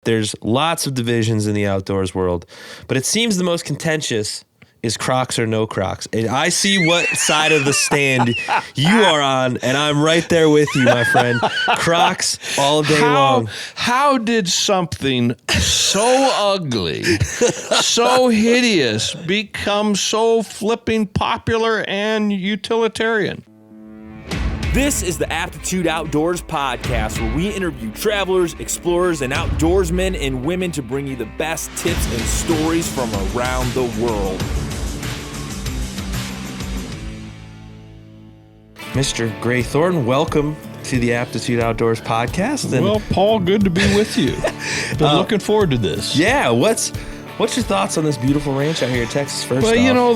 there's lots of divisions in the outdoors world, but it seems the most contentious is Crocs or no Crocs. And I see what side of the stand you are on, and I'm right there with you, my friend. Crocs all day long. How did something so ugly, so hideous, become so flipping popular and utilitarian? This is the Aptitude Outdoors podcast, where we interview travelers, explorers, and outdoorsmen and women to bring you the best tips and stories from around the world. Mr. Gray Thornton, welcome to the Aptitude Outdoors podcast. And well, Paul, good to be with you. Been looking forward to this. Yeah, what's your thoughts on this beautiful ranch out here in Texas first off? You know,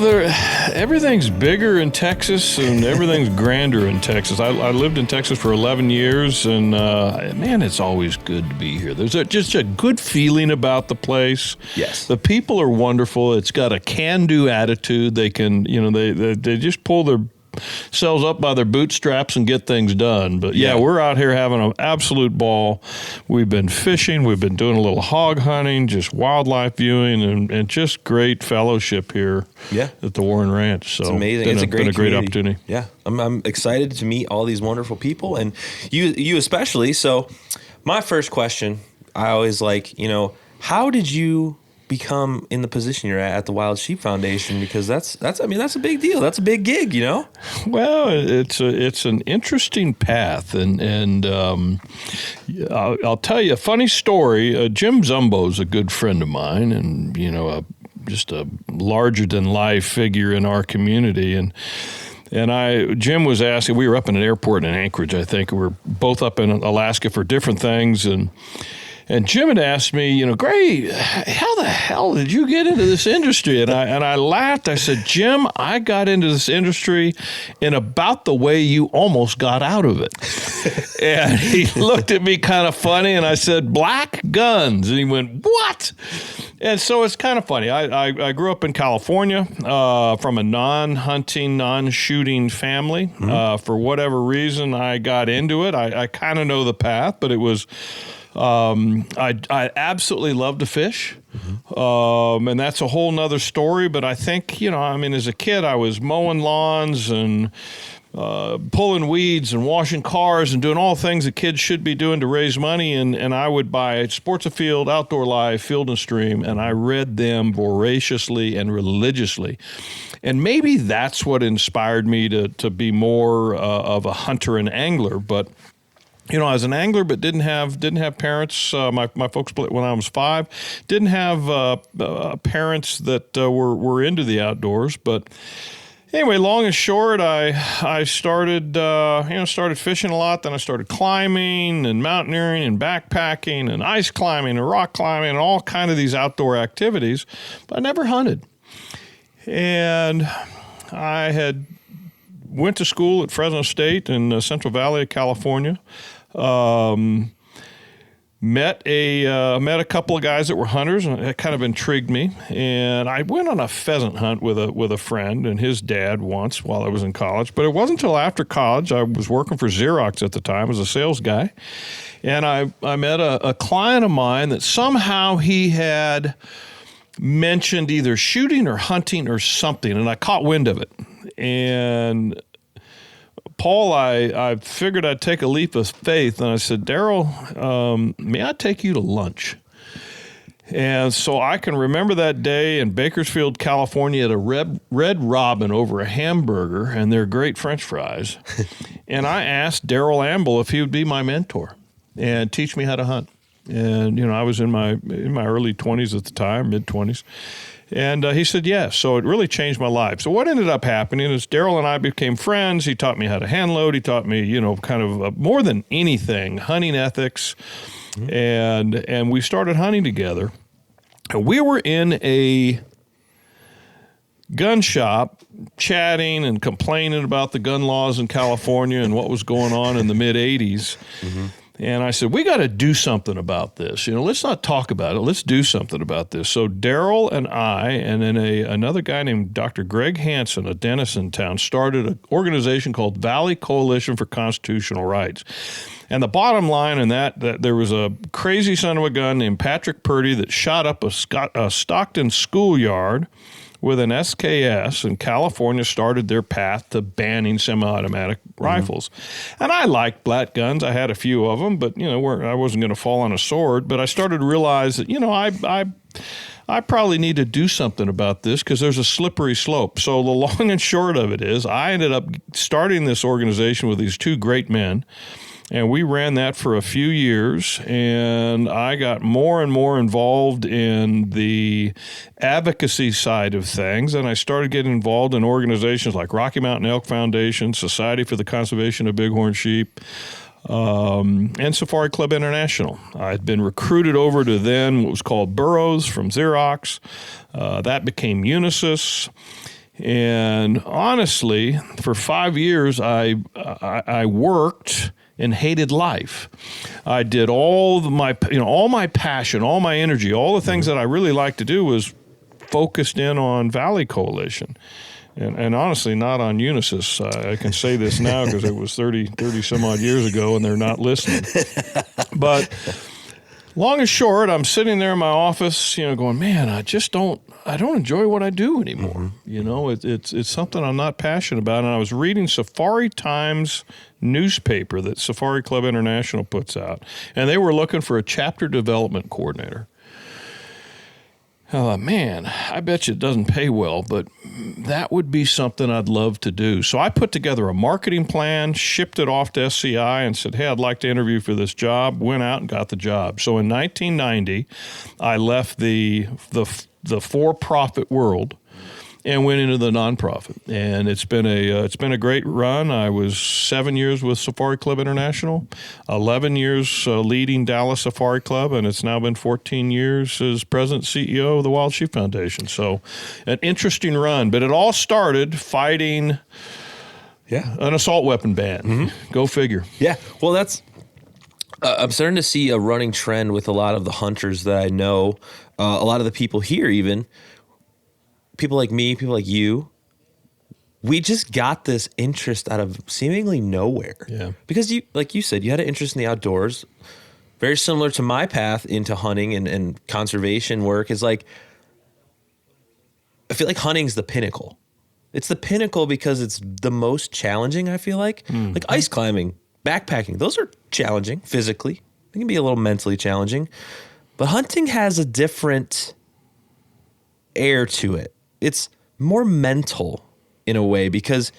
everything's bigger in Texas and everything's grander in Texas. I lived in Texas for 11 years, and man, it's always good to be here. There's just a good feeling about the place. Yes. The people are wonderful. It's got a can-do attitude. They can, they just pull themselves up by their bootstraps and get things done. But yeah, we're out here having an absolute ball. We've been fishing, we've been doing a little hog hunting, just wildlife viewing, and just great fellowship here at the Warren Ranch. So it's amazing. It's been a great opportunity. Yeah, I'm excited to meet all these wonderful people, and you especially. So my first question, I always like, how did you become in the position you're at the Wild Sheep Foundation? Because that's a big deal. That's a big gig, Well, it's an interesting path, and I'll tell you a funny story. Jim Zumbo's a good friend of mine, and just a larger than life figure in our community, Jim was asking. We were up in an airport in Anchorage, I think. We were both up in Alaska for different things, And Jim had asked me, Gray, how the hell did you get into this industry? And I laughed. I said, Jim, I got into this industry in about the way you almost got out of it. And he looked at me kind of funny, and I said, black guns. And he went, what? And so it's kind of funny. I grew up in California from a non-hunting, non-shooting family. Mm-hmm. For whatever reason, I got into it. I kind of know the path, but it was... I absolutely love to fish, and that's a whole nother story. But I think, as a kid, I was mowing lawns and pulling weeds and washing cars and doing all things that kids should be doing to raise money. And I would buy Sports Afield, Outdoor Life, Field and Stream, and I read them voraciously and religiously. And maybe that's what inspired me to be more of a hunter and angler. But I was an angler, but didn't have parents. My folks split when I was 5. Didn't have parents that were into the outdoors. But anyway, long and short, I started started fishing a lot. Then I started climbing and mountaineering and backpacking and ice climbing and rock climbing and all kind of these outdoor activities. But I never hunted. And I had went to school at Fresno State in Central Valley of California. Met a couple of guys that were hunters, and it kind of intrigued me. And I went on a pheasant hunt with a friend and his dad once while I was in college. But it wasn't until after college. I was working for Xerox at the time as a sales guy, and I met a client of mine that somehow he had mentioned either shooting or hunting or something, and I caught wind of it. And Paul, I figured I'd take a leap of faith, and I said, Daryl, may I take you to lunch? And so I can remember that day in Bakersfield, California, at a Red Robin over a hamburger and their great French fries. And I asked Daryl Amble if he would be my mentor and teach me how to hunt. And, I was in my early 20s at the time, mid-20s. And he said yes. So it really changed my life. So what ended up happening is Daryl and I became friends. He taught me how to hand load. He taught me, kind of more than anything, hunting ethics. Mm-hmm. And we started hunting together. And we were in a gun shop chatting and complaining about the gun laws in California and what was going on in the mid-'80s. Mm-hmm. And I said, we got to do something about this. Let's not talk about it. Let's do something about this. So Daryl and I, and then another guy named Dr. Greg Hansen, a dentist in town, started an organization called Valley Coalition for Constitutional Rights. And the bottom line in that there was a crazy son of a gun named Patrick Purdy that shot up a Stockton schoolyard with an SKS, and California started their path to banning semi-automatic rifles. And I liked black guns. I had a few of them, but I wasn't going to fall on a sword. But I started to realize that I probably need to do something about this because there's a slippery slope. So the long and short of it is, I ended up starting this organization with these two great men. And we ran that for a few years, and I got more and more involved in the advocacy side of things, and I started getting involved in organizations like Rocky Mountain Elk Foundation, Society for the Conservation of Bighorn Sheep, and Safari Club International. I'd been recruited over to then what was called Burroughs from Xerox. That became Unisys. And honestly, for 5 years, I worked and hated life. I did all my passion, all my energy, all the things that I really like to do was focused in on Valley Coalition. And honestly, not on Unisys. I can say this now because it was 30 some odd years ago and they're not listening. But long and short, I'm sitting there in my office, going, man, I don't enjoy what I do anymore. It's something I'm not passionate about. And I was reading Safari Times newspaper that Safari Club International puts out, and they were looking for a chapter development coordinator. I thought, man, I bet you it doesn't pay well, but that would be something I'd love to do. So I put together a marketing plan, shipped it off to SCI, and said, hey, I'd like to interview for this job. Went out and got the job. So in 1990, I left the for-profit world and went into the nonprofit. And it's been a great run. I was 7 years with Safari Club International, 11 years leading Dallas Safari Club, and it's now been 14 years as president CEO of the Wild Sheep Foundation. So an interesting run, but it all started fighting an assault weapon ban. Mm-hmm. Go figure. Yeah, well, that's I'm starting to see a running trend with a lot of the hunters that I know, a lot of the people here even, people like me, people like you, we just got this interest out of seemingly nowhere. Yeah. Because like you said, you had an interest in the outdoors, very similar to my path into hunting and conservation work is like, I feel like hunting's the pinnacle. It's the pinnacle because it's the most challenging, I feel like. Mm. Like ice climbing, backpacking, those are challenging physically. They can be a little mentally challenging. But hunting has a different air to it. It's more mental in a way because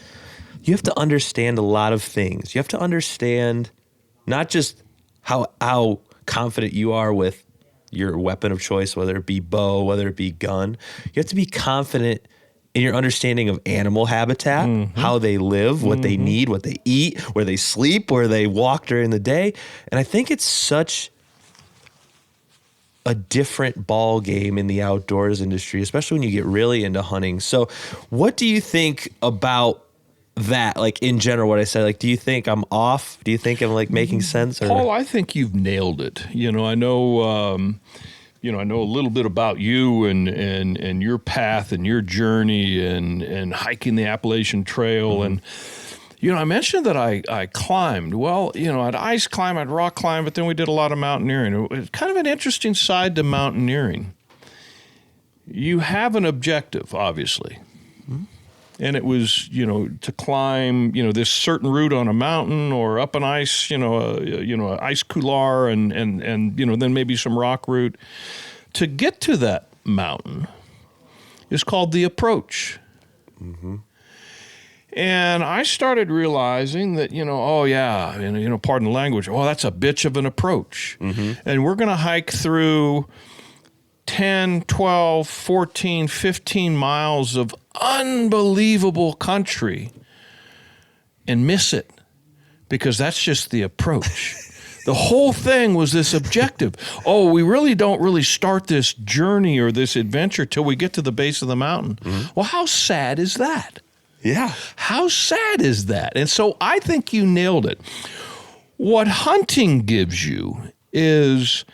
you have to understand a lot of things. You have to understand not just how confident you are with your weapon of choice, whether it be bow, whether it be gun. You have to be confident in your understanding of animal habitat, mm-hmm. how they live, what mm-hmm. they need, what they eat, where they sleep, where they walk during the day. And I think it's such a different ball game in the outdoors industry, especially when you get really into hunting. So what do you think about that? Like in general, what I said, like, do you think I'm off? Do you think I'm like making sense? Or? Paul, I think you've nailed it. I know a little bit about you and your path and your journey and hiking the Appalachian Trail. Mm-hmm. And, I mentioned that I climbed. Well, I'd ice climb, I'd rock climb, but then we did a lot of mountaineering. It was kind of an interesting side to mountaineering. You have an objective, obviously. Mm-hmm. And it was, to climb, this certain route on a mountain or up an ice, an ice couloir and then maybe some rock route. To get to that mountain is called the approach. Mm-hmm. And I started realizing that, pardon the language, that's a bitch of an approach. Mm-hmm. And we're going to hike through 10, 12, 14, 15 miles of unbelievable country and miss it because that's just the approach. The whole thing was this objective. We really don't start this journey or this adventure till we get to the base of the mountain. Mm-hmm. Well, how sad is that? Yeah. How sad is that? And so I think you nailed it. What hunting gives you is,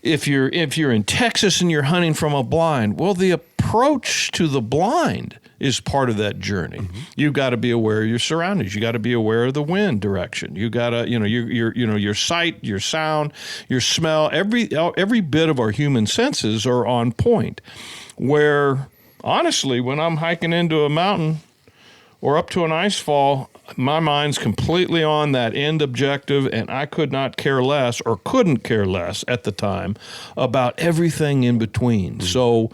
if you're in Texas and you're hunting from a blind, well, the approach to the blind is part of that journey. Mm-hmm. You've got to be aware of your surroundings. You got to be aware of the wind direction. You got to, your sight, your sound, your smell. Every bit of our human senses are on point. Where honestly, when I'm hiking into a mountain or up to an ice fall, my mind's completely on that end objective, and I could not care less or couldn't care less at the time about everything in between. Mm-hmm. So,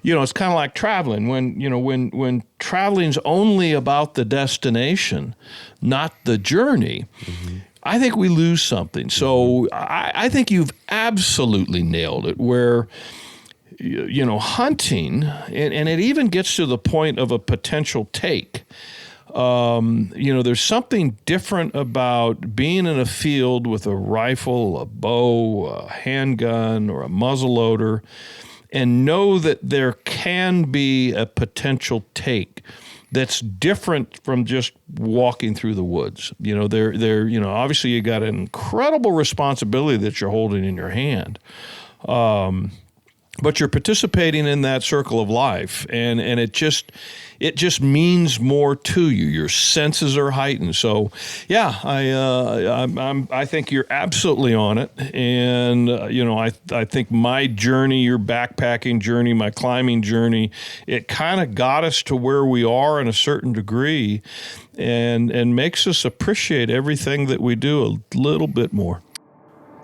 it's kind of like traveling. When traveling's only about the destination, not the journey, mm-hmm. I think we lose something. So I think you've absolutely nailed it, where hunting, and it even gets to the point of a potential take. There's something different about being in a field with a rifle, a bow, a handgun, or a muzzleloader, and know that there can be a potential take that's different from just walking through the woods. Obviously you got an incredible responsibility that you're holding in your hand. But you're participating in that circle of life, and it just means more to you. Your senses are heightened. So, yeah, I think you're absolutely on it. And I think my journey, your backpacking journey, my climbing journey, it kind of got us to where we are in a certain degree, and makes us appreciate everything that we do a little bit more.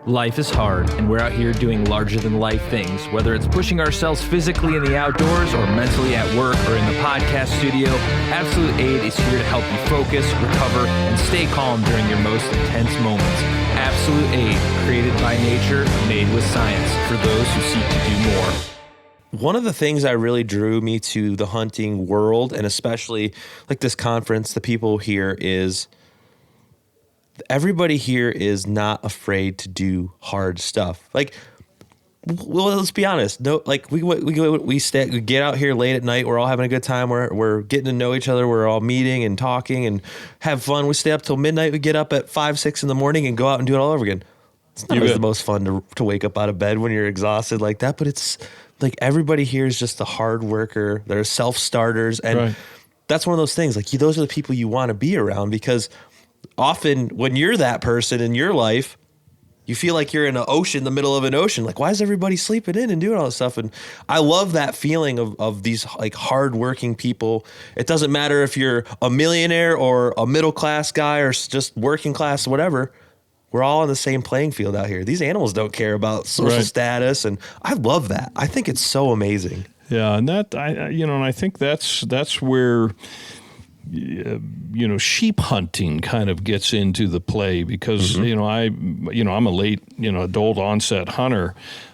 Life is hard, and we're out here doing larger-than-life things, whether it's pushing ourselves physically in the outdoors or mentally at work or in the podcast studio. Absolute Aid is here to help you focus, recover, and stay calm during your most intense moments. Absolute Aid, created by nature, made with science, for those who seek to do more. One of the things that really drew me to the hunting world, and especially like this conference, the people here, is everybody here is not afraid to do hard stuff. Like, well, let's be honest. No, like we get out here late at night. We're all having a good time. We're getting to know each other. We're all meeting and talking and have fun. We stay up till midnight. We get up at 5, 6 in the morning and go out and do it all over again. It's not the most fun to wake up out of bed when you're exhausted like that. But it's like everybody here is just a hard worker. They're self-starters, and right. That's one of those things. Like those are the people you want to be around, because often when you're that person in your life, you feel like you're in an ocean, the middle of an ocean. Like, why is everybody sleeping in and doing all this stuff? And I love that feeling of these like hardworking people. It doesn't matter if you're a millionaire or a middle class guy or just working class, whatever. We're all on the same playing field out here. These animals don't care about social status, and I love that. I think it's so amazing. Yeah, and I think that's where sheep hunting kind of gets into the play, because mm-hmm. I'm a late adult onset hunter,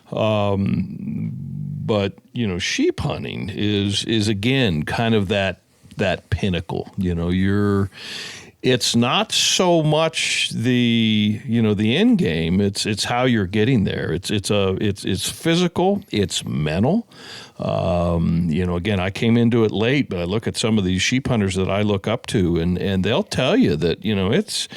but sheep hunting is again kind of that pinnacle. It's not so much the end game. It's how you're getting there. It's physical. It's mental. Again, I came into it late, but I look at some of these sheep hunters that I look up to, and they'll tell you that it's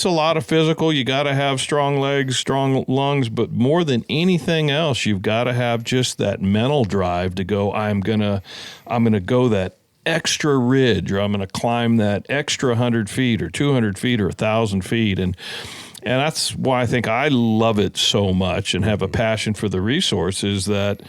a lot of physical. You got to have strong legs, strong lungs, but more than anything else, you've got to have just that mental drive to go. I'm gonna go that extra ridge, or I'm going to climb that extra 100 feet or 200 feet or 1,000 feet. And that's why I think I love it so much and have a passion for the resources, that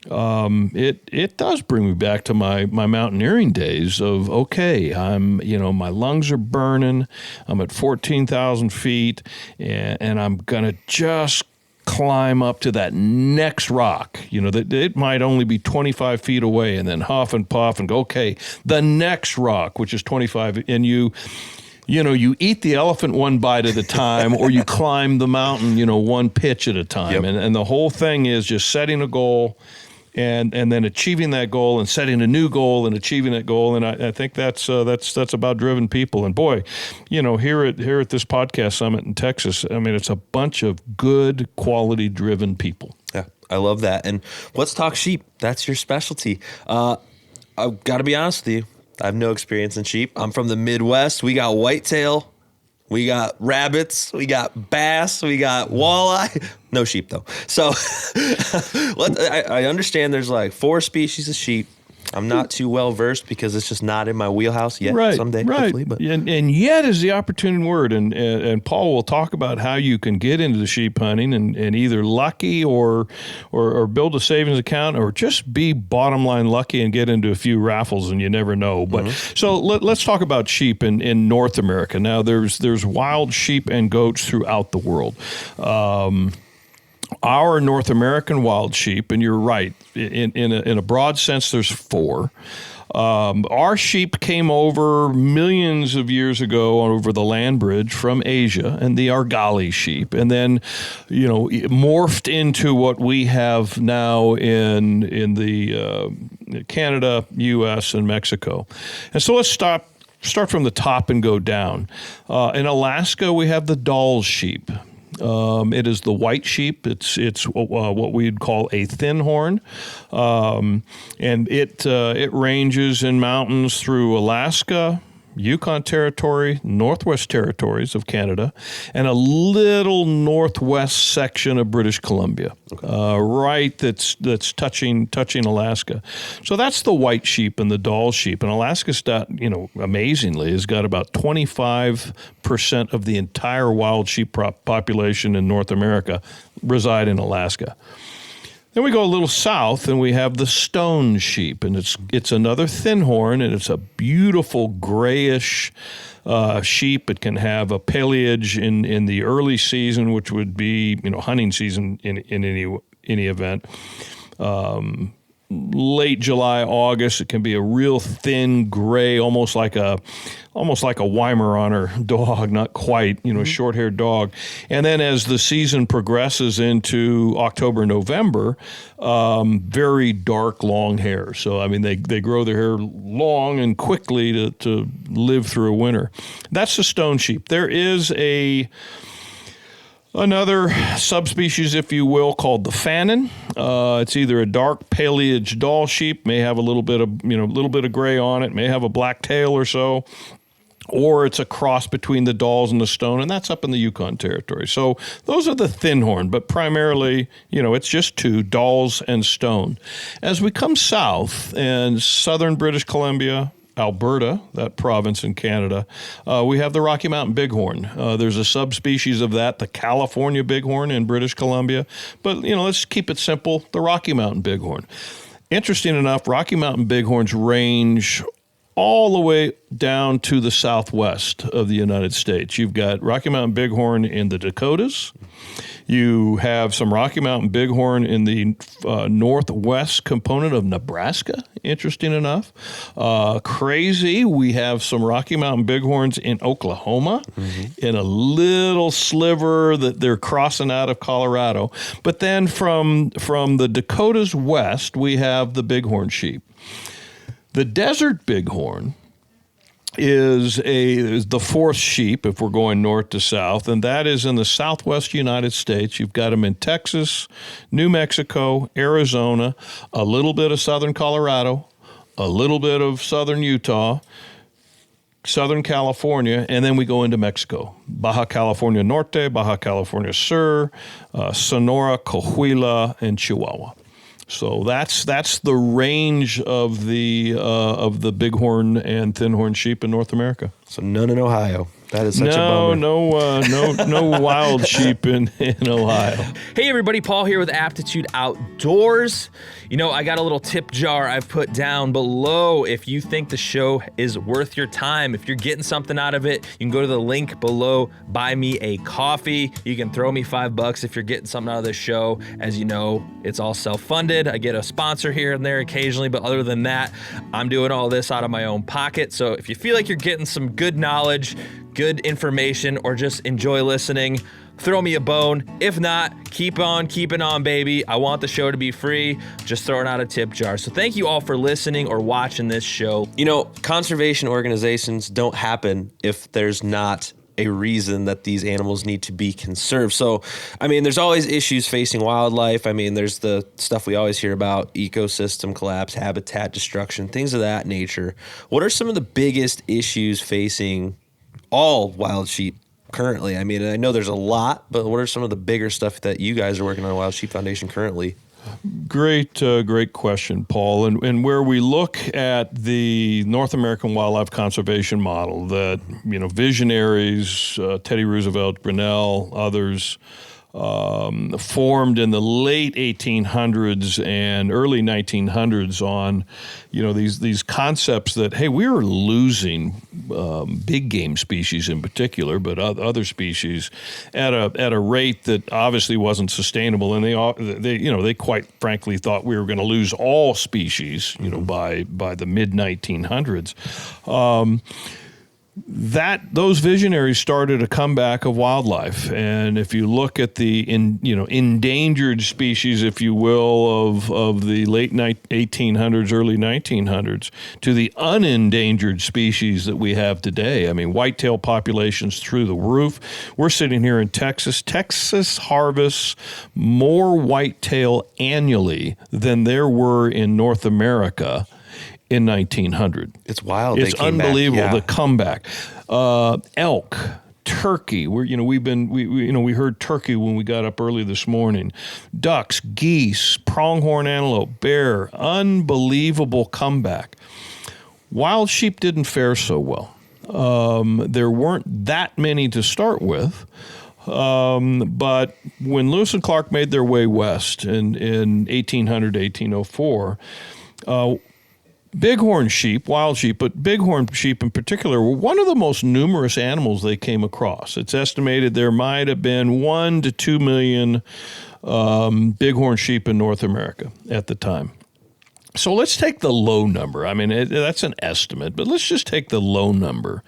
it does bring me back to my mountaineering days of, okay, my lungs are burning. I'm at 14,000 feet and I'm going to just climb up to that next rock, that it might only be 25 feet away, and then huff and puff and go, okay, the next rock, which is 25, and you eat the elephant one bite at a time, or you climb the mountain, one pitch at a time. Yep. And the whole thing is just setting a goal and then achieving that goal and setting a new goal and achieving that goal. And I think that's about driven people. And boy, here at this podcast summit in Texas, I mean, it's a bunch of good quality driven people. Yeah, I love that. And let's talk sheep. That's your specialty. I've got to be honest with you. I have no experience in sheep. I'm from the Midwest. We got Whitetail we got rabbits, we got bass, we got walleye. No sheep though. So I understand there's like 4 species of sheep. I'm not too well versed because it's just not in my wheelhouse yet. Right, someday, right. hopefully. But and yet is the opportune word. And Paul will talk about how you can get into the sheep hunting and either lucky or build a savings account or just be bottom line lucky and get into a few raffles and you never know. But so let's talk about sheep in North America. Now there's wild sheep and goats throughout the world. Our North American wild sheep, and you're right, in a broad sense, there's 4. Our sheep came over millions of years ago over the land bridge from Asia, and the Argali sheep, and then, morphed into what we have now in the Canada, U.S., and Mexico. And so let's start from the top and go down. In Alaska, we have the Dall sheep. It is the white sheep. It's what we'd call a thin horn, and it ranges in mountains through Alaska, Yukon Territory, Northwest Territories of Canada, and a little northwest section of British Columbia, right that's touching Alaska. So that's the white sheep and the Dall sheep. And Alaska's amazingly has got about 25% of the entire wild sheep population in North America reside in Alaska. Then we go a little south and we have the stone sheep, and it's another thin horn, and it's a beautiful grayish sheep. It can have a paleage in the early season, which would be hunting season in any event. Late July, August, it can be a real thin gray, almost like a Weimaraner dog, not quite, short-haired dog. And then as the season progresses into October, November, very dark, long hair. So, they grow their hair long and quickly to live through a winter. That's the stone sheep. There is another subspecies, if you will, called the Fannin. It's either a dark paleage Dall sheep, may have a little bit of gray on it, may have a black tail or so, or it's a cross between the Dalls and the stone, and that's up in the Yukon Territory. So those are the thin horn, but primarily, it's just 2, Dalls and stone. As we come south and southern British Columbia, Alberta, that province in Canada, we have the Rocky Mountain Bighorn. There's a subspecies of that, the California Bighorn in British Columbia. But, let's keep it simple, the Rocky Mountain Bighorn. Interesting enough, Rocky Mountain Bighorns range all the way down to the southwest of the United States. You've got Rocky Mountain Bighorn in the Dakotas. You have some Rocky Mountain Bighorn in the northwest component of Nebraska, interesting enough. Crazy, we have some Rocky Mountain Bighorns in Oklahoma, in a little sliver that they're crossing out of Colorado. But then from the Dakotas west, we have the Bighorn sheep. The desert bighorn is the 4th sheep if we're going north to south, and that is in the southwest United States. You've got them in Texas, New Mexico, Arizona, a little bit of southern Colorado, a little bit of southern Utah, Southern California, and then we go into Mexico. Baja California Norte, Baja California Sur, Sonora, Coahuila, and Chihuahua. So that's the range of the bighorn and thinhorn sheep in North America. So none in Ohio. That is such a bummer. No wild sheep in Ohio. Hey everybody, Paul here with Aptitude Outdoors. I got a little tip jar I've put down below. If you think the show is worth your time, if you're getting something out of it, you can go to the link below, buy me a coffee. You can throw me $5 if you're getting something out of this show. As you know, it's all self-funded. I get a sponsor here and there occasionally, but other than that, I'm doing all this out of my own pocket. So if you feel like you're getting some good knowledge, good information, or just enjoy listening, throw me a bone. If not, keep on keeping on, baby. I want the show to be free. Just throwing out a tip jar. So thank you all for listening or watching this show. Conservation organizations don't happen if there's not a reason that these animals need to be conserved. So, there's always issues facing wildlife. There's the stuff we always hear about, ecosystem collapse, habitat destruction, things of that nature. What are some of the biggest issues facing all wild sheep currently? I mean, I know there's a lot, but what are some of the bigger stuff that you guys are working on at Wild Sheep Foundation currently? Great question, Paul. And where we look at the North American wildlife conservation model that, visionaries, Teddy Roosevelt, Grinnell, others, formed in the late 1800s and early 1900s on, these concepts that, hey, we were losing big game species in particular, but other species at a rate that obviously wasn't sustainable, and they quite frankly thought we were going to lose all species, by the mid 1900s. Those visionaries started a comeback of wildlife, and if you look at the endangered species, if you will, of the late 1800s, early 1900s, to the unendangered species that we have today, I mean, whitetail populations through the roof. We're sitting here in Texas. Texas harvests more whitetail annually than there were in North America in 1900. It's wild. It's unbelievable, the comeback. Elk, turkey. We heard turkey when we got up early this morning. Ducks, geese, pronghorn antelope, bear. Unbelievable comeback. Wild sheep didn't fare so well. There weren't that many to start with. But when Lewis and Clark made their way west in 1800 to 1804, Bighorn sheep, wild sheep, but bighorn sheep in particular, were one of the most numerous animals they came across. It's estimated there might have been 1 to 2 million bighorn sheep in North America at the time. So let's take the low number. I mean, that's an estimate, but let's just take the low number.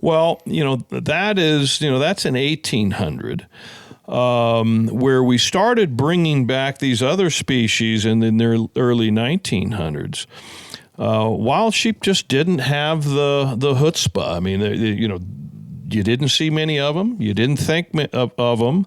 Well, that's in 1800. Where we started bringing back these other species in the early 1900s. Wild sheep just didn't have the chutzpah. I mean, you didn't see many of them. You didn't think of them.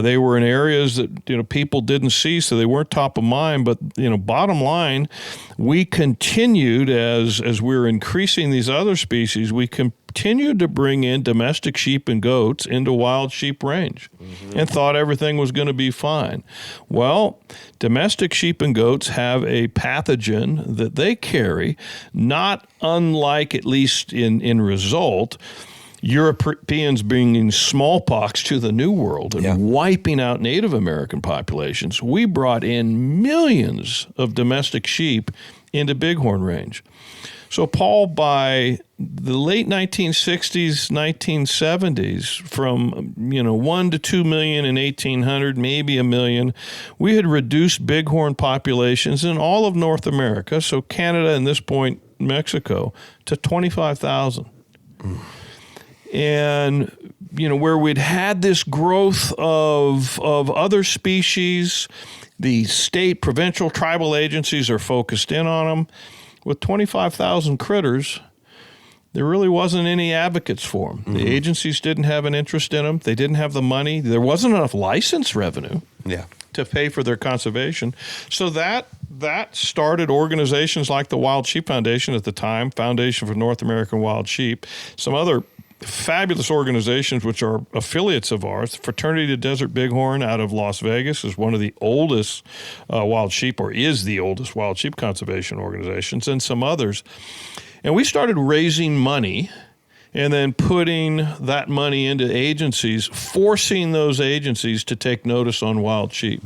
They were in areas that people didn't see, so they weren't top of mind. But bottom line, we continued as we were increasing these other species. We continued to bring in domestic sheep and goats into wild sheep range, and thought everything was going to be fine. Well, domestic sheep and goats have a pathogen that they carry, not unlike, at least in result, Europeans bringing smallpox to the New World and wiping out Native American populations. We brought in millions of domestic sheep into Bighorn range. So, Paul, by the late 1960s, 1970s, from 1 to 2 million in 1800, maybe a million, we had reduced bighorn populations in all of North America, so Canada and this point Mexico, to 25,000. And where we'd had this growth of other species, the state, provincial, tribal agencies are focused in on them. With 25,000 critters, there really wasn't any advocates for them. The agencies didn't have an interest in them. They didn't have the money. There wasn't enough license revenue to pay for their conservation. So that started organizations like the Wild Sheep Foundation at the time, Foundation for North American Wild Sheep, some other fabulous organizations which are affiliates of ours. Fraternity of Desert Bighorn out of Las Vegas is one of the oldest wild sheep, or is the oldest wild sheep conservation organizations, and some others. And we started raising money and then putting that money into agencies, forcing those agencies to take notice on wild sheep.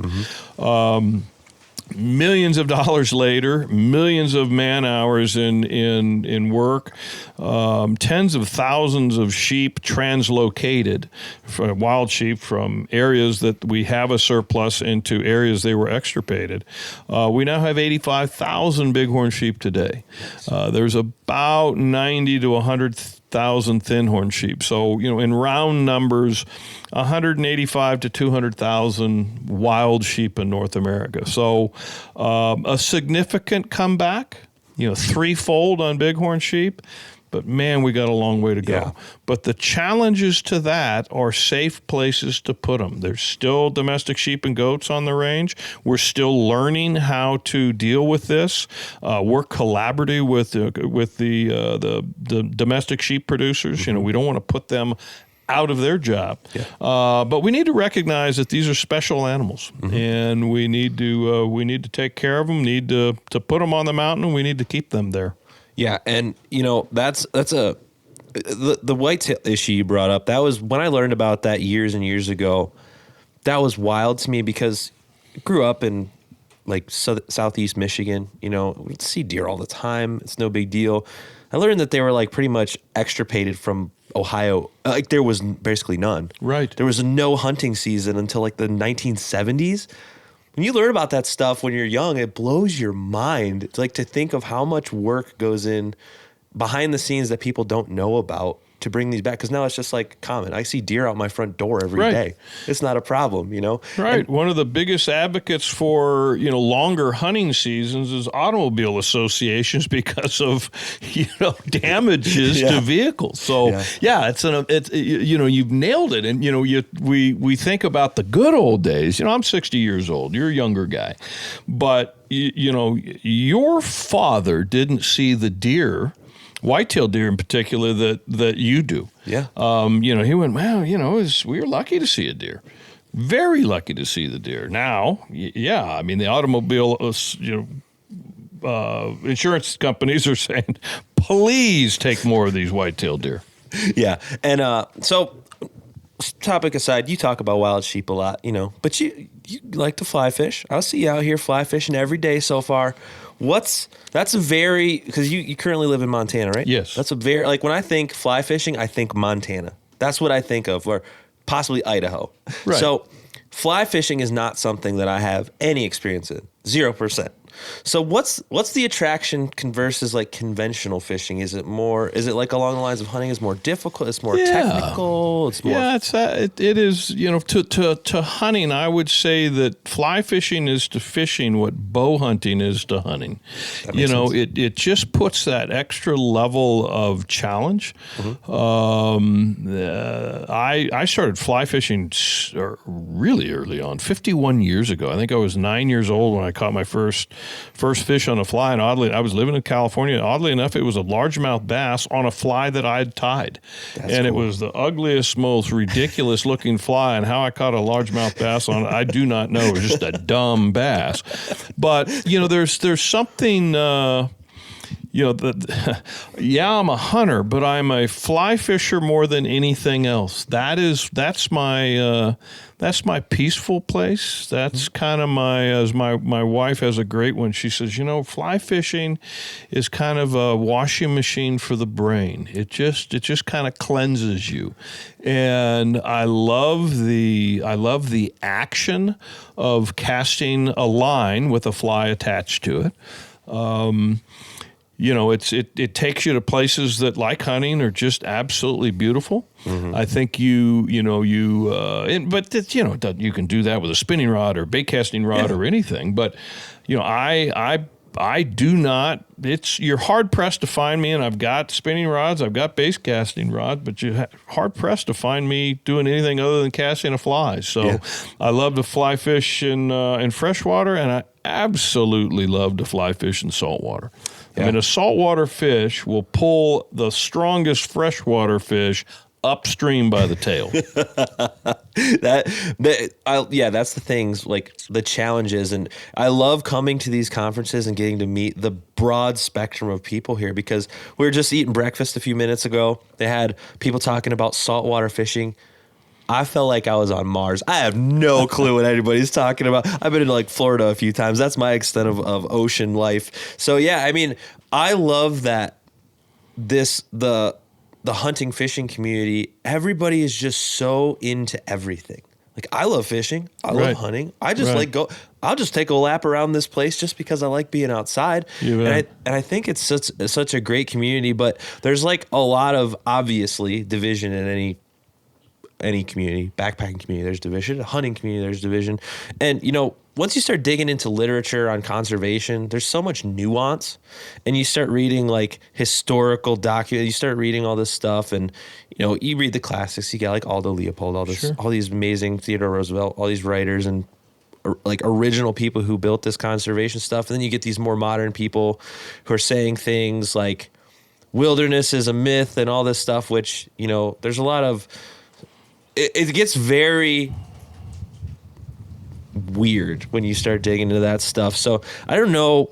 Millions of dollars later, millions of man hours in work, tens of thousands of sheep translocated, wild sheep, from areas that we have a surplus into areas they were extirpated. We now have 85,000 bighorn sheep today. There's about 90 to 100,000 thinhorn sheep. So, in round numbers, 185 to 200,000 wild sheep in North America. So a significant comeback, threefold on bighorn sheep. But man, we got a long way to go. Yeah. But the challenges to that are safe places to put them. There's still domestic sheep and goats on the range. We're still learning how to deal with this. We're collaborative with the domestic sheep producers. We don't want to put them out of their job. Yeah. But we need to recognize that these are special animals, and we need to take care of them. Need to put them on the mountain, and we need to keep them there. Yeah, and that's the whitetail issue you brought up. That was when I learned about that years and years ago. That was wild to me because I grew up in like southeast Michigan. We'd see deer all the time. It's no big deal. I learned that they were like pretty much extirpated from Ohio. Like there was basically none. Right. There was no hunting season until like the 1970s. When you learn about that stuff when you're young, it blows your mind. It's like to think of how much work goes in behind the scenes that people don't know about to bring these back. Because now it's just like common. I see deer out my front door every day. It's not a problem, Right. And one of the biggest advocates for, longer hunting seasons is automobile associations because of, damages to vehicles. So you've nailed it. And, we think about the good old days. I'm 60 years old. You're a younger guy. But, your father didn't see the deer, whitetail deer in particular, that you do. Yeah. He went, well, we were lucky to see a deer. Very lucky to see the deer. Now, the automobile, insurance companies are saying, please take more of these whitetail deer. Yeah. And so topic aside, you talk about wild sheep a lot, but you like to fly fish. I'll see you out here fly fishing every day so far. That's a very, because you currently live in Montana, right? Yes. That's a very, like when I think fly fishing, I think Montana. That's what I think of, or possibly Idaho. Right. So fly fishing is not something that I have any experience in, 0%. So what's the attraction versus like conventional fishing? Is it like along the lines of hunting is more difficult? It's more technical. It's more. Yeah, it is. To hunting, I would say that fly fishing is to fishing what bow hunting is to hunting. It just puts that extra level of challenge. I started fly fishing really early on, 51 years ago. I think I was 9 years old when I caught my first fish on a fly, and oddly, I was living in California. Oddly enough, it was a largemouth bass on a fly that I had tied. That's cool. It was the ugliest, most ridiculous looking fly, and how I caught a largemouth bass on it, I do not know. It was just a dumb bass. But, there's something... I'm a hunter, but I'm a fly fisher more than anything else. That's my peaceful place. That's kind of my wife has a great one. She says, fly fishing is kind of a washing machine for the brain. It just kind of cleanses you. And I love the action of casting a line with a fly attached to it. It takes you to places that, like hunting, are just absolutely beautiful. I think you can do that with a spinning rod or bait casting rod or anything. But I do not. You're hard pressed to find me, and I've got spinning rods, I've got bait casting rods, but you're hard pressed to find me doing anything other than casting a fly. So I love to fly fish in freshwater, and I absolutely love to fly fish in saltwater. Yeah. A saltwater fish will pull the strongest freshwater fish upstream by the tail. That's the things, like the challenges. And I love coming to these conferences and getting to meet the broad spectrum of people here, because we were just eating breakfast a few minutes ago. They had people talking about saltwater fishing. I felt like I was on Mars. I have no clue what anybody's talking about. I've been to like Florida a few times. That's my extent of ocean life. So I love that the hunting fishing community, everybody is just so into everything. Like I love fishing. I love hunting. I just I'll just take a lap around this place just because I like being outside. And I think it's such a great community, but there's like a lot of obviously division in any community. Backpacking community, there's division. Hunting community, there's division. And once you start digging into literature on conservation, there's so much nuance, and you start reading like historical documents, you start reading all this stuff, and you read the classics. You got like Aldo Leopold, all these amazing Theodore Roosevelt, all these writers and like original people who built this conservation stuff. And then you get these more modern people who are saying things like wilderness is a myth and all this stuff, which there's a lot of it gets very weird when you start digging into that stuff. So I don't know.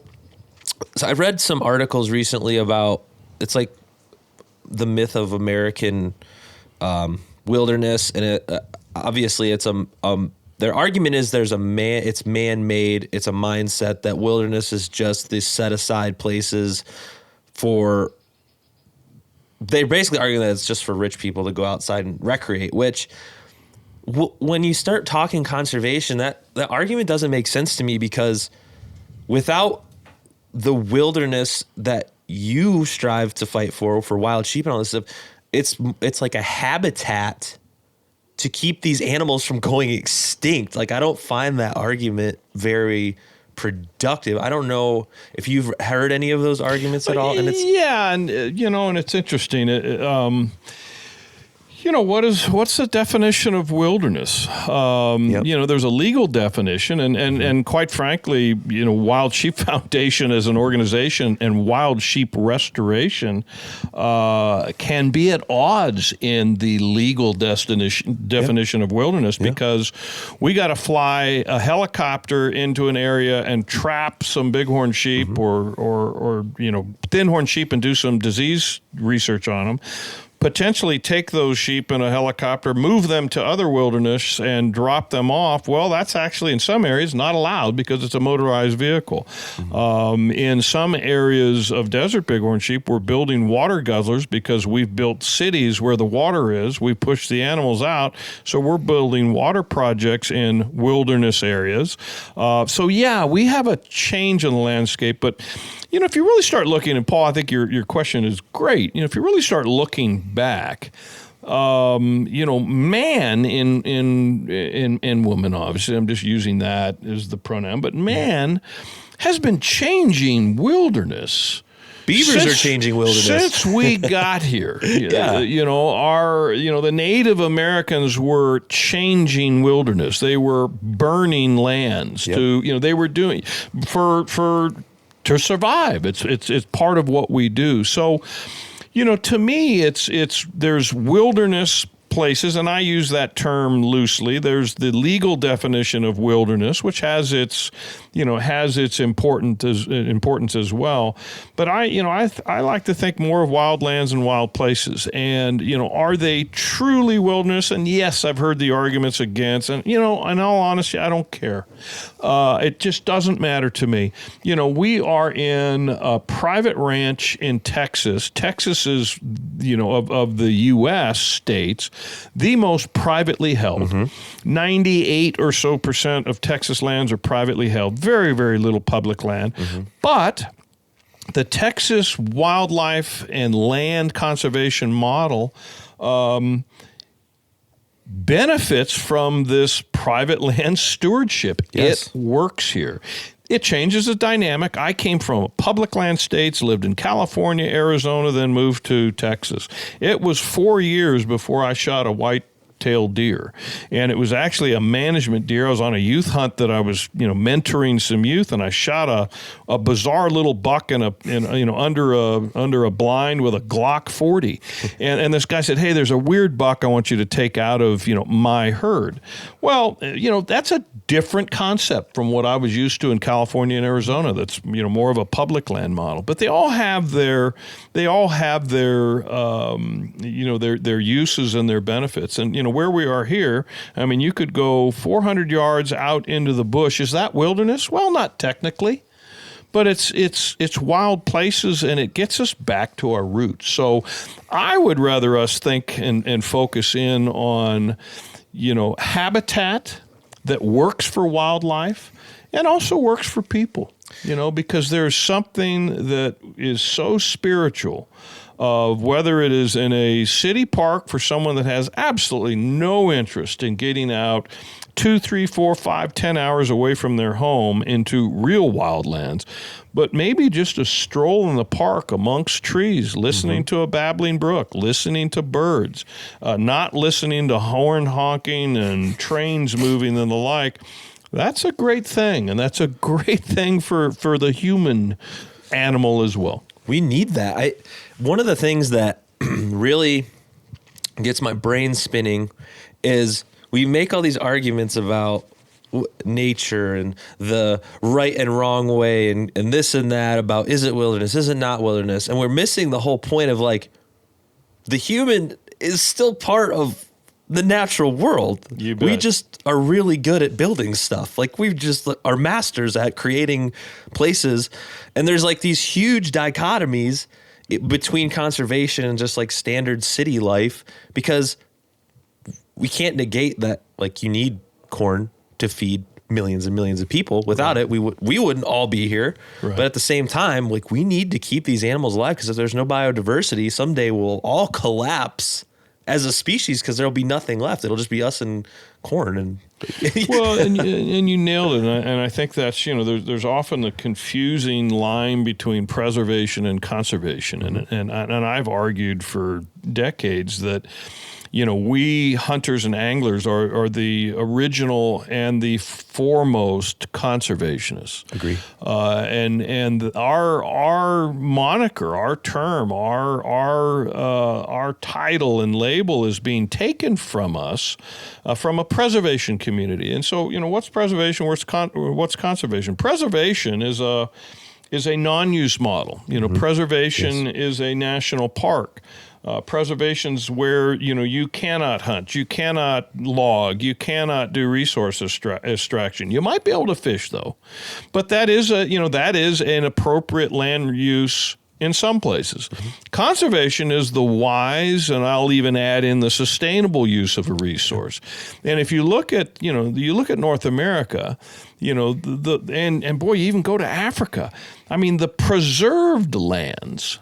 So I read some articles recently about, it's like the myth of American wilderness, and it obviously it's their argument is it's man-made. It's a mindset that wilderness is just these set aside places for. They basically argue that it's just for rich people to go outside and recreate, which when you start talking conservation, that argument doesn't make sense to me, because without the wilderness that you strive to fight for wild sheep and all this stuff, it's like a habitat to keep these animals from going extinct. Like, I don't find that argument very productive. I don't know if you've heard any of those arguments at all. And it's interesting. What's the definition of wilderness? There's a legal definition, and quite frankly, Wild Sheep Foundation as an organization and wild sheep restoration can be at odds in the legal definition of wilderness, because we got to fly a helicopter into an area and trap some bighorn sheep or thin-horn sheep and do some disease research on them. Potentially take those sheep in a helicopter, move them to other wilderness, and drop them off. Well, that's actually in some areas not allowed because it's a motorized vehicle. In some areas of desert bighorn sheep, we're building water guzzlers because we've built cities where the water is. We push the animals out, so we're building water projects in wilderness areas. We have a change in the landscape, but if you really start looking, and Paul, I think your question is great. If you really start looking back, man and woman, obviously, I'm just using that as the pronoun, but man has been changing wilderness. Beavers are changing wilderness since we got here. The Native Americans were changing wilderness. They were burning lands they were doing to survive. It's part of what we do. So, to me, there's wilderness places, and I use that term loosely. There's the legal definition of wilderness, which has its importance as well. But I like to think more of wildlands and wild places. And are they truly wilderness? And yes, I've heard the arguments against. And in all honesty, I don't care. It just doesn't matter to me. We are in a private ranch in Texas. Texas is, of the U.S. states, the most privately held. 98 or so % of Texas lands are privately held. Very, very little public land. But the Texas wildlife and land conservation model benefits from this private land stewardship. Yes. It works here. It changes the dynamic. I came from public land states, lived in California, Arizona, then moved to Texas. It was 4 years before I shot a white-tailed deer, and it was actually a management deer. I was on a youth hunt that I was, mentoring some youth, and I shot a bizarre little buck under a blind with a Glock 40, and this guy said, "Hey, there's a weird buck I want you to take out of my herd." Well, that's a different concept from what I was used to in California and Arizona. That's more of a public land model, but they all have their their uses and their benefits. And where we are here, I mean, you could go 400 yards out into the bush. Is that wilderness? Well, not technically, but it's wild places, and it gets us back to our roots. So I would rather us think and focus in on habitat that works for wildlife and also works for people, because there's something that is so spiritual of whether it is in a city park for someone that has absolutely no interest in getting out 2, 3, 4, 5, 10 hours away from their home into real wildlands, but maybe just a stroll in the park amongst trees, listening to a babbling brook, listening to birds, not listening to horn honking and trains moving and the like. That's a great thing, and that's a great thing for the human animal as well. We need that. One of the things that really gets my brain spinning is we make all these arguments about nature and the right and wrong way and this and that about is it wilderness, is it not wilderness? And we're missing the whole point of like the human is still part of the natural world. You bet. We just are really good at building stuff. Like we just are masters at creating places. And there's like these huge dichotomies between conservation and just like standard city life, because we can't negate that like you need corn to feed millions and millions of people. Without it, we wouldn't all be here. Right. But at the same time, like we need to keep these animals alive, because if there's no biodiversity, someday we'll all collapse as a species because there'll be nothing left. It'll just be us and corn. And well, and you nailed it. And I think that's, there's often the confusing line between preservation and conservation. And I've argued for decades that, we hunters and anglers are the original and the foremost conservationists. Agree. And our moniker, our term, our title and label is being taken from us from a preservation community. And so, what's preservation? What's conservation? Preservation is a non-use model. Preservation is a national park. Preservation's where, you cannot hunt, you cannot log, you cannot do resource extraction. You might be able to fish though, but that is an appropriate land use in some places. Mm-hmm. Conservation is the wise, and I'll even add in the sustainable use of a resource. And if you look at, North America, and boy, you even go to Africa. I mean, the preserved lands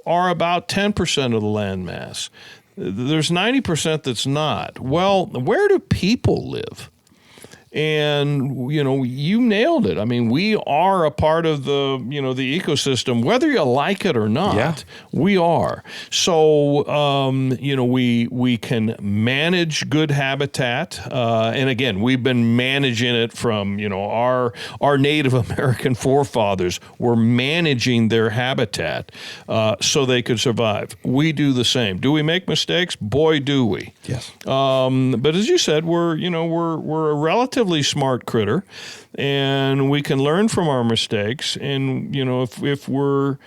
are about 10% of the land mass. There's 90% that's not. Well, where do people live? And, you nailed it. I mean, we are a part of the ecosystem, whether you like it or not. Yeah. We are. So, we can manage good habitat. And again, we've been managing it from, our Native American forefathers were managing their habitat so they could survive. We do the same. Do we make mistakes? Boy, do we. Yes. But as you said, we're a relatively smart critter, and we can learn from our mistakes. And if we're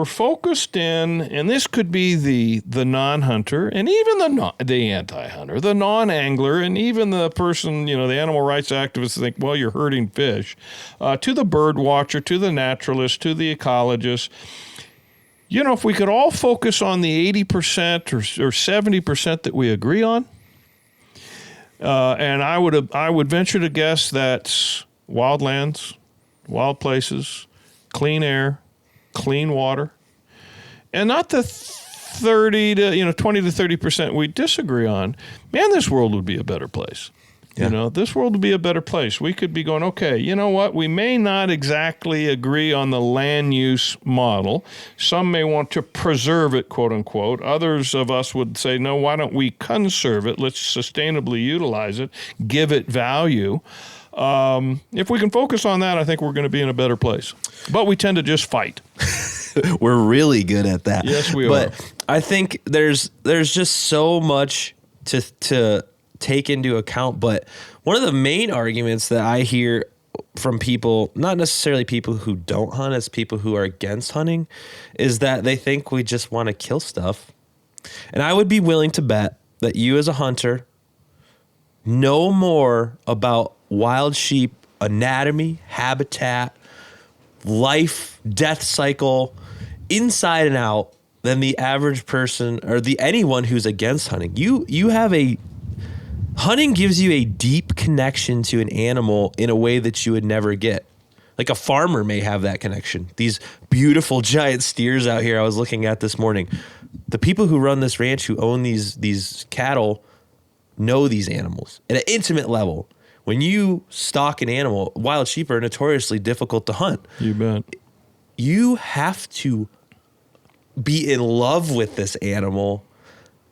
focused in, and this could be the non-hunter, and even the anti-hunter, the non-angler, and even the person, the animal rights activists think, well, you're hurting fish, to the bird watcher, to the naturalist, to the ecologist. If we could all focus on the 80% or 70% that we agree on. And I would venture to guess that's wild lands, wild places, clean air, clean water, and not the 20 to 30% we disagree on. Man, this world would be a better place. Yeah. This world would be a better place. We could be going, okay, you know what? We may not exactly agree on the land use model. Some may want to preserve it, quote unquote. Others of us would say, no, why don't we conserve it? Let's sustainably utilize it, give it value. If we can focus on that, I think we're going to be in a better place. But we tend to just fight. We're really good at that. Yes, we are. But I think there's just so much to take into account. But one of the main arguments that I hear from people, not necessarily people who don't hunt, it's people who are against hunting, is that they think we just want to kill stuff. And I would be willing to bet that you as a hunter know more about wild sheep anatomy, habitat, life, death cycle, inside and out than the average person or anyone who's against hunting. Hunting gives you a deep connection to an animal in a way that you would never get. Like a farmer may have that connection. These beautiful giant steers out here I was looking at this morning. The people who run this ranch, who own these cattle, know these animals at an intimate level. When you stalk an animal, wild sheep are notoriously difficult to hunt. You bet. You have to be in love with this animal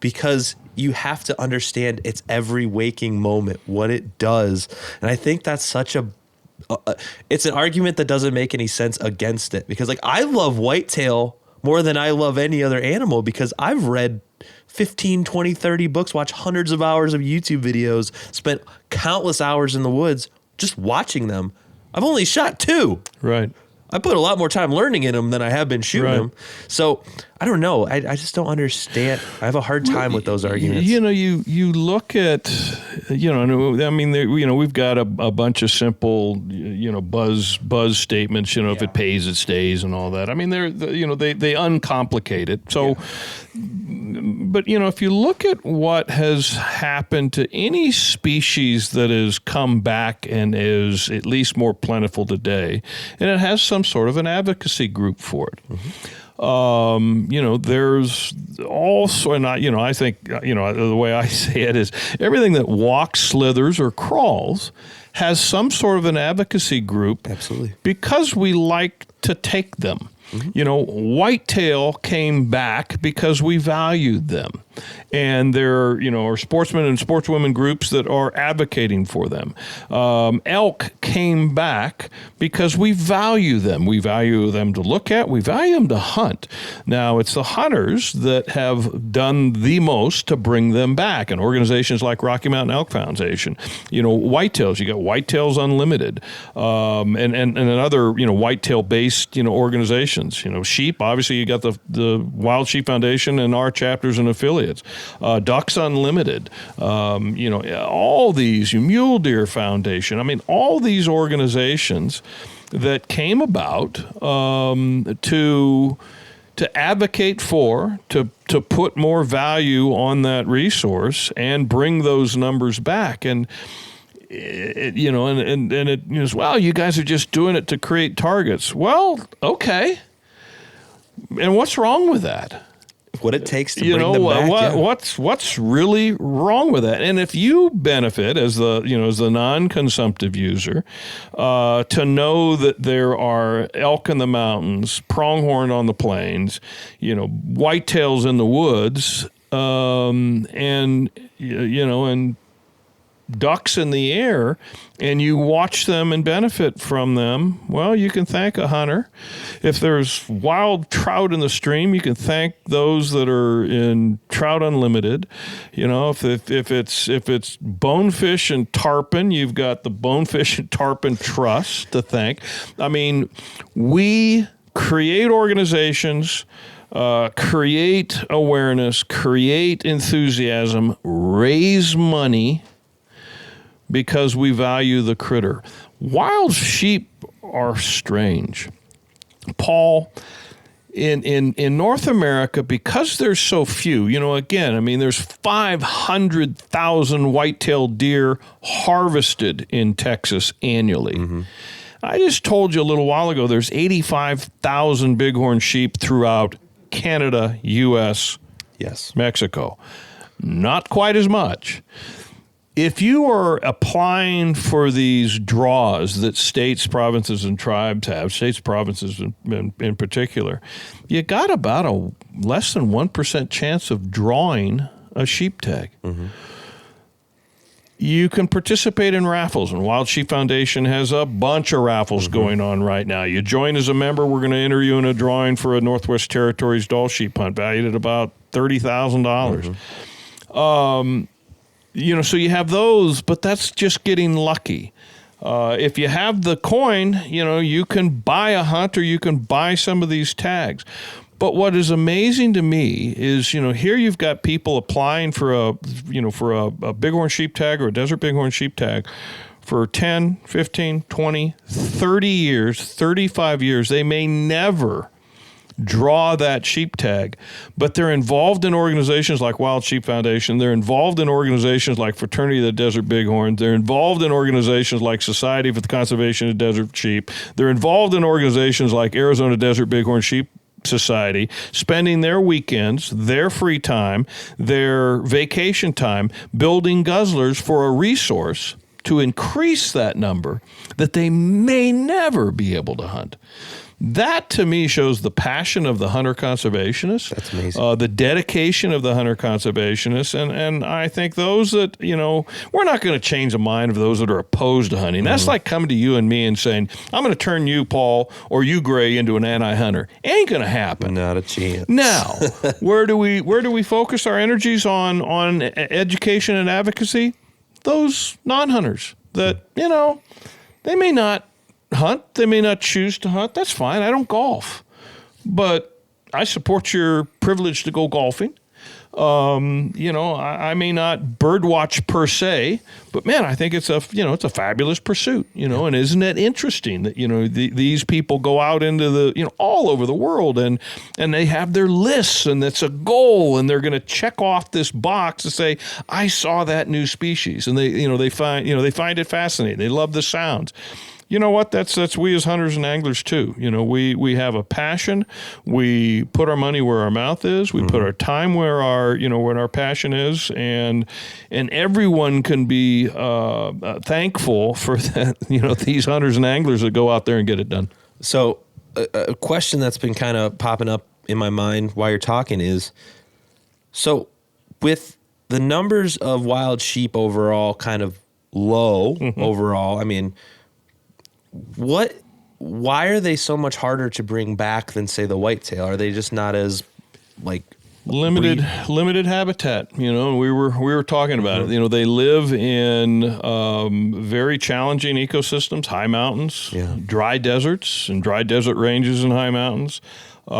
because you have to understand its every waking moment, what it does. And I think that's it's an argument that doesn't make any sense against it, because like I love whitetail more than I love any other animal because I've read 15, 20, 30 books, watched hundreds of hours of YouTube videos, spent countless hours in the woods just watching them. I've only shot 2. Right. I put a lot more time learning in them than I have been shooting them. So I don't know. I just don't understand. I have a hard time with those arguments. You know, you look at, you know, I mean, you know, we've got a bunch of simple, you know, buzz statements. You know, if it pays, it stays, and all that. I mean, they uncomplicate it. So, but you know, if you look at what has happened to any species that has come back and is at least more plentiful today, and it has some sort of an advocacy group for it. You know, there's also, and I think, you know, the way I say it is everything that walks, slithers, or crawls has some sort of an advocacy group. Absolutely. Because we like to take them. You know, Whitetail came back because we valued them. And there, you know, are sportsmen and sportswomen groups that are advocating for them. Elk came back because we value them. We value them to look at. We value them to hunt. Now, it's the hunters that have done the most to bring them back. And organizations like Rocky Mountain Elk Foundation, you know, Whitetails, you got Whitetails Unlimited, and other, you know, whitetail-based, you know, organizations. You know, sheep, obviously you got the Wild Sheep Foundation and our chapters and affiliates. Ducks Unlimited, you know, all these, Mule Deer Foundation. I mean, all these organizations that came about to advocate for, to put more value on that resource and bring those numbers back. And you know, and it, you know, well, you guys are just doing it to create targets. Well, okay. And what's wrong with that? What it takes to bring them back. What's really wrong with that? And if you benefit as the non-consumptive user, to know that there are elk in the mountains, pronghorn on the plains, you know, whitetails in the woods, and you know, and ducks in the air, and you watch them and benefit from them, well, you can thank a hunter. If there's wild trout in the stream, you can thank those that are in Trout Unlimited. You know, if it's bonefish and tarpon, you've got the Bonefish and Tarpon Trust to thank. I mean, we create organizations, create awareness, create enthusiasm, raise money, because we value the critter. Wild sheep are strange. Paul, in North America, because there's so few, you know, again, I mean, there's 500,000 white-tailed deer harvested in Texas annually. I just told you a little while ago, there's 85,000 bighorn sheep throughout Canada, U.S., Mexico. Not quite as much. If you are applying for these draws that states, provinces, and tribes have, states, provinces in particular, you got about a less than 1% chance of drawing a sheep tag. You can participate in raffles, and Wild Sheep Foundation has a bunch of raffles going on right now. You join as a member, we're going to enter you in a drawing for a Northwest Territories Doll sheep hunt valued at about $30,000. You know, so you have those, but that's just getting lucky. If you have the coin, you know, you can buy a hunt or you can buy some of these tags. But what is amazing to me is, you know, here you've got people applying for a bighorn sheep tag or a desert bighorn sheep tag for 10, 15, 20, 30 years, 35 years. They may never draw that sheep tag, but they're involved in organizations like Wild Sheep Foundation. They're involved in organizations like Fraternity of the Desert Bighorn. They're involved in organizations like Society for the Conservation of Desert Sheep. They're involved in organizations like Arizona Desert Bighorn Sheep Society, spending their weekends, their free time, their vacation time building guzzlers for a resource to increase that number that they may never be able to hunt. That, to me, shows the passion of the hunter conservationist. That's amazing. The dedication of the hunter conservationists. And I think those that, we're not going to change the mind of those that are opposed to hunting. That's like coming to you and me and saying, I'm going to turn you, Paul, or you, Gray, into an anti-hunter. Ain't going to happen. Not a chance. Now, where do we focus our energies on education and advocacy? Those non-hunters that, they may not hunt, they may not choose to hunt. That's fine. I don't golf, but I support your privilege to go golfing. I may not bird watch per se, but man, I think it's a fabulous pursuit, and isn't it interesting that, these people go out into the, all over the world and they have their lists and it's a goal and they're going to check off this box to say, I saw that new species, and they find it fascinating. They love the sounds. You know what? That's we as hunters and anglers too. We have a passion. We put our money where our mouth is. We put our time where our passion is, and everyone can be thankful for that. These hunters and anglers that go out there and get it done. So, a question that's been kind of popping up in my mind while you're talking is, so with the numbers of wild sheep overall kind of low overall, I mean, why are they so much harder to bring back than, say, the whitetail? Are they just not as limited habitat? We were talking about it. They live in very challenging ecosystems, high mountains, dry deserts, and dry desert ranges and high mountains. We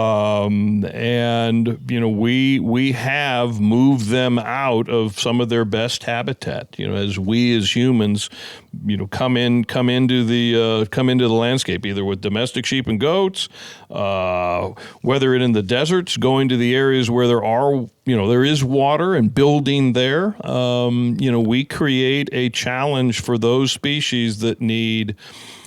have moved them out of some of their best habitat. As we as humans, come into the landscape, either with domestic sheep and goats, whether it in the deserts, going to the areas where there is water and building there. We create a challenge for those species that need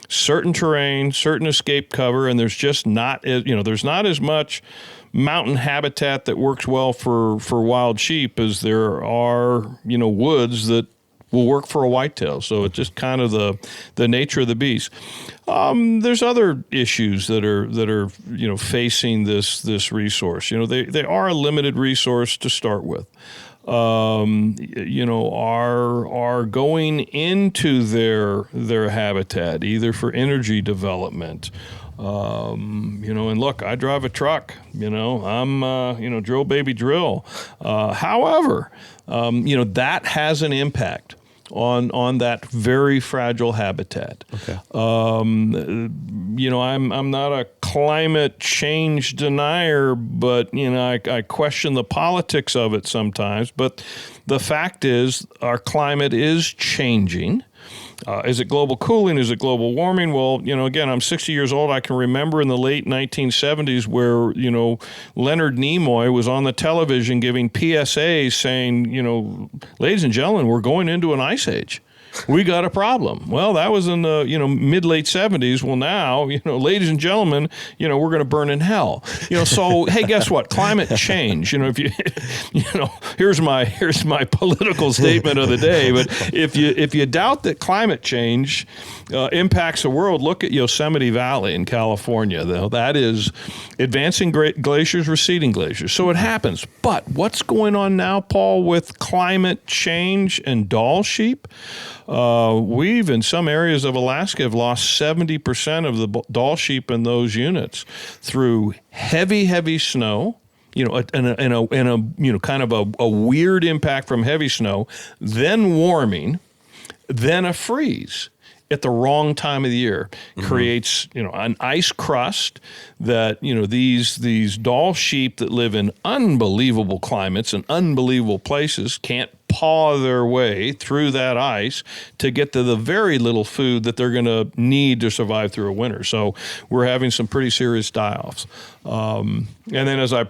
certain terrain, certain escape cover, and there's just not, there's not as much mountain habitat that works well for wild sheep as there are, woods that will work for a whitetail. So it's just kind of the nature of the beast. There's other issues that are facing this resource. They are a limited resource to start with. Are going into their habitat either for energy development. And look, I drive a truck. I'm drill baby drill. However, that has an impact on that very fragile habitat. Okay. I'm not a climate change denier, but I question the politics of it sometimes. But the fact is, our climate is changing. Is it global cooling? Is it global warming? Well, again, I'm 60 years old. I can remember in the late 1970s where, Leonard Nimoy was on the television giving PSAs saying, ladies and gentlemen, we're going into an ice age. We got a problem. Well, that was in the, mid-late 70s. Well, now, ladies and gentlemen, we're going to burn in hell. So, hey, guess what? Climate change. If you, here's my political statement of the day. But if you doubt that climate change impacts the world, look at Yosemite Valley in California. That is advancing glaciers, receding glaciers. So it happens. But what's going on now, Paul, with climate change and Dall sheep? We've, in some areas of Alaska, have lost 70% of the Dall sheep in those units through heavy snow, and a kind of a weird impact from heavy snow, then warming, then a freeze at the wrong time of the year. Creates, an ice crust that, these Dall sheep that live in unbelievable climates and unbelievable places can't paw their way through that ice to get to the very little food that they're going to need to survive through a winter. So we're having some pretty serious die-offs. And then as I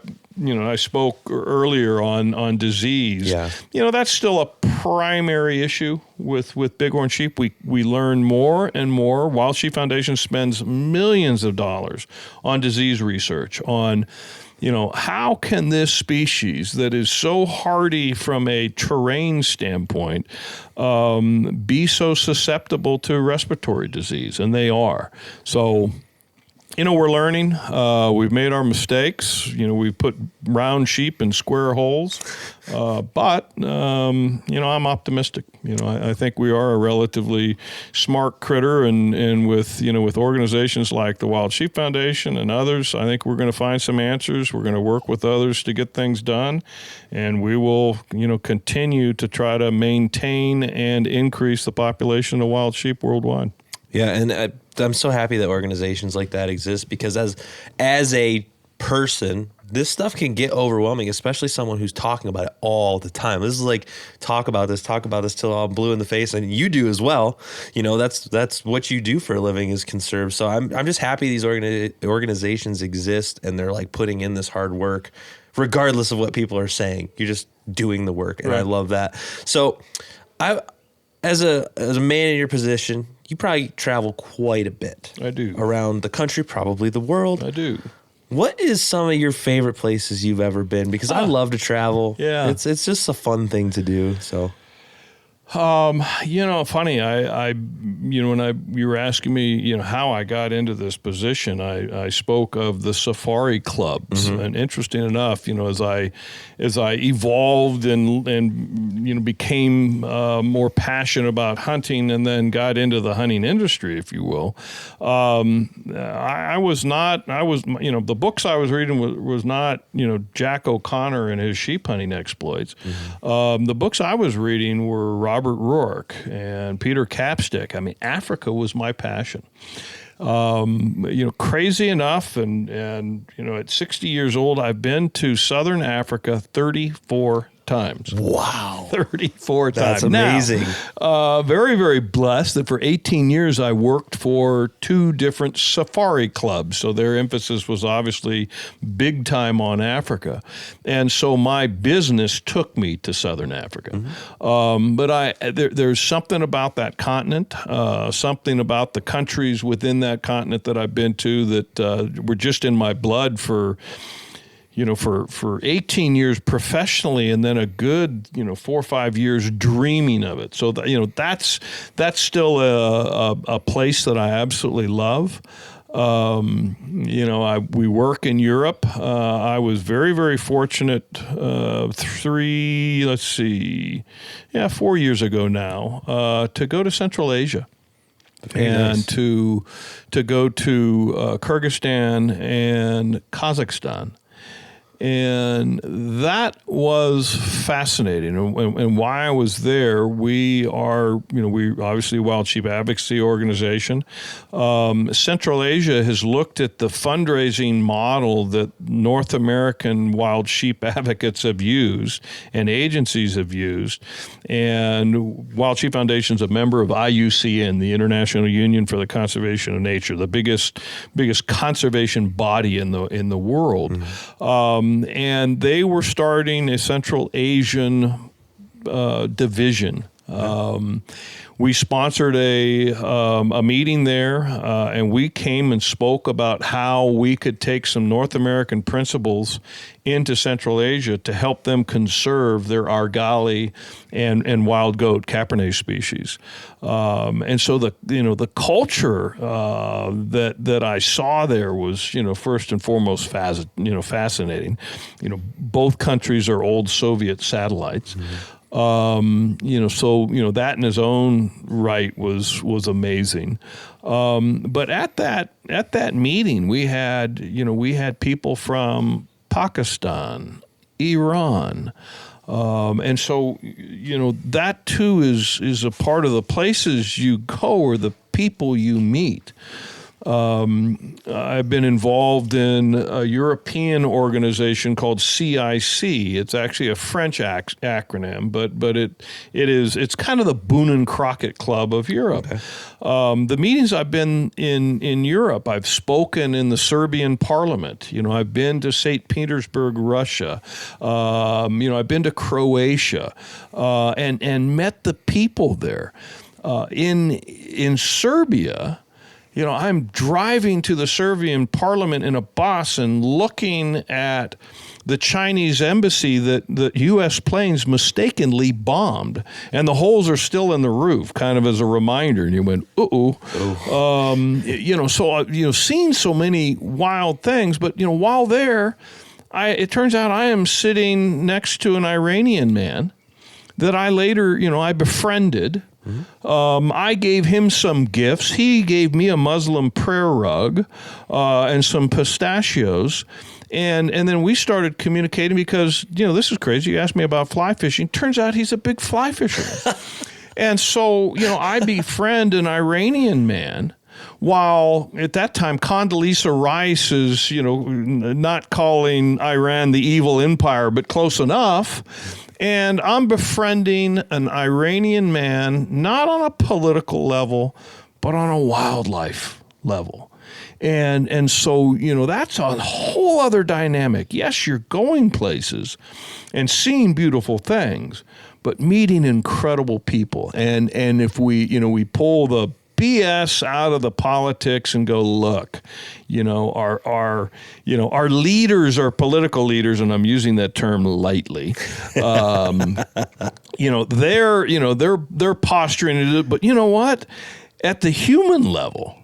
spoke earlier on disease. Yeah. That's still a primary issue with bighorn sheep. We learn more and more. Wild Sheep Foundation spends millions of dollars on disease research, on how can this species that is so hardy from a terrain standpoint be so susceptible to respiratory disease? And they are. So, we're learning. We've made our mistakes. We've put round sheep in square holes. But I'm optimistic. I think we are a relatively smart critter, and with organizations like the Wild Sheep Foundation and others, I think we're going to find some answers. We're going to work with others to get things done, and we will, continue to try to maintain and increase the population of wild sheep worldwide. Yeah, and I'm so happy that organizations like that exist, because as a person, this stuff can get overwhelming, especially someone who's talking about it all the time. This is like, talk about this till I'm blue in the face, and you do as well. That's what you do for a living, is conserve. So I'm just happy these organizations exist, and they're like putting in this hard work, regardless of what people are saying. You're just doing the work, and right. I love that. So as a man in your position, you probably travel quite a bit. I do. Around the country, probably the world. I do. What is some of your favorite places you've ever been? Because I love to travel. Yeah. It's just a fun thing to do. So, funny. When you were asking me, how I got into this position, I spoke of the safari clubs, and interesting enough, as I evolved and became more passionate about hunting, and then got into the hunting industry, if you will. The books I was reading was not Jack O'Connor and his sheep hunting exploits. The books I was reading were Robert Rourke and Peter Capstick. I mean, Africa was my passion. Crazy enough, and at 60 years old, I've been to Southern Africa 34 times. Wow. 34 times. That's amazing. Now, very, very blessed that for 18 years I worked for 2 different safari clubs. So their emphasis was obviously big time on Africa. And so my business took me to Southern Africa. But there's something about that continent, something about the countries within that continent that I've been to that were just in my blood for 18 years professionally, and then a good, 4 or 5 years dreaming of it. So that's still a place that I absolutely love. We work in Europe. I was very, very fortunate 4 years ago now, to go to Central Asia. Very nice. to go to Kyrgyzstan and Kazakhstan. And that was fascinating. And why I was there, we are, we obviously a wild sheep advocacy organization. Central Asia has looked at the fundraising model that North American wild sheep advocates have used and agencies have used. And Wild Sheep Foundation is a member of IUCN, the International Union for the Conservation of Nature, the biggest conservation body in the world. And they were starting a Central Asian division. We sponsored a meeting there, and we came and spoke about how we could take some North American principles into Central Asia to help them conserve their argali and wild goat Cabernet species. And so the culture that I saw there was first and foremost fascinating. Both countries are old Soviet satellites. That in its own right was amazing. But at that meeting, we had people from Pakistan, Iran, and so that too is a part of the places you go or the people you meet. I've been involved in a European organization called CIC. It's actually a French acronym, but it's kind of the Boone and Crockett Club of Europe. Okay. The meetings I've been in Europe, I've spoken in the Serbian parliament. I've been to St. Petersburg, Russia. I've been to Croatia, and met the people there. In Serbia, I'm driving to the Serbian parliament in a bus and looking at the Chinese embassy that the U.S. planes mistakenly bombed, and the holes are still in the roof, kind of as a reminder. And you went, uh-oh. Seeing so many wild things. But, while there, it turns out I am sitting next to an Iranian man that I later, I befriended. Mm-hmm. I gave him some gifts. He gave me a Muslim prayer rug and some pistachios. And then we started communicating because, this is crazy. You asked me about fly fishing. Turns out he's a big fly fisherman. And so, I befriend an Iranian man while at that time Condoleezza Rice is, not calling Iran the evil empire, but close enough. And I'm befriending an Iranian man, not on a political level, but on a wildlife level. And so, that's a whole other dynamic. Yes, you're going places and seeing beautiful things, but meeting incredible people. And if we pull the BS out of the politics and go, look, our leaders are political leaders, and I'm using that term lightly. They're posturing it, but you know what? At the human level,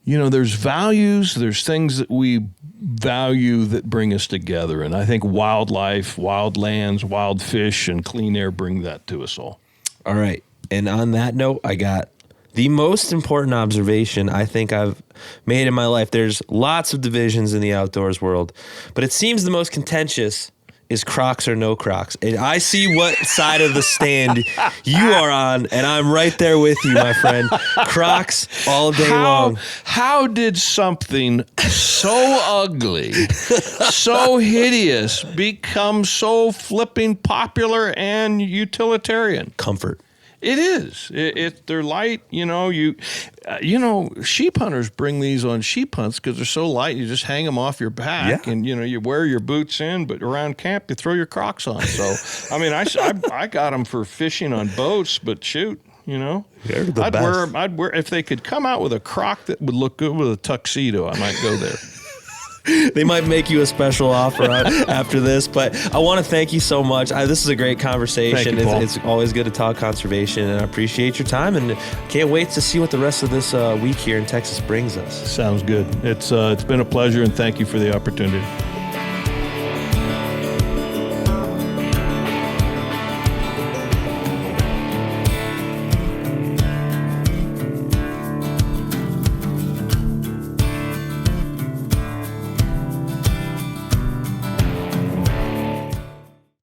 there's values, there's things that we value that bring us together. And I think wildlife, wild lands, wild fish, and clean air bring that to us all. All right. And on that note, I got the most important observation I think I've made in my life. There's lots of divisions in the outdoors world, but it seems the most contentious is Crocs or no Crocs. And I see what side of the stand you are on, and I'm right there with you, my friend. Crocs all day long. How did something so ugly, so hideous, become so flipping popular and utilitarian? Comfort. It is. They're light. Sheep hunters bring these on sheep hunts because they're so light. You just hang them off your back, and you wear your boots in. But around camp, you throw your Crocs on. So, I got them for fishing on boats. But shoot, they're the best. I'd wear if they could come out with a Croc that would look good with a tuxedo. I might go there. They might make you a special offer after this, but I want to thank you so much. This is a great conversation. Thank you, Paul. It's always good to talk conservation, and I appreciate your time, and can't wait to see what the rest of this week here in Texas brings us. Sounds good. It's been a pleasure, and thank you for the opportunity.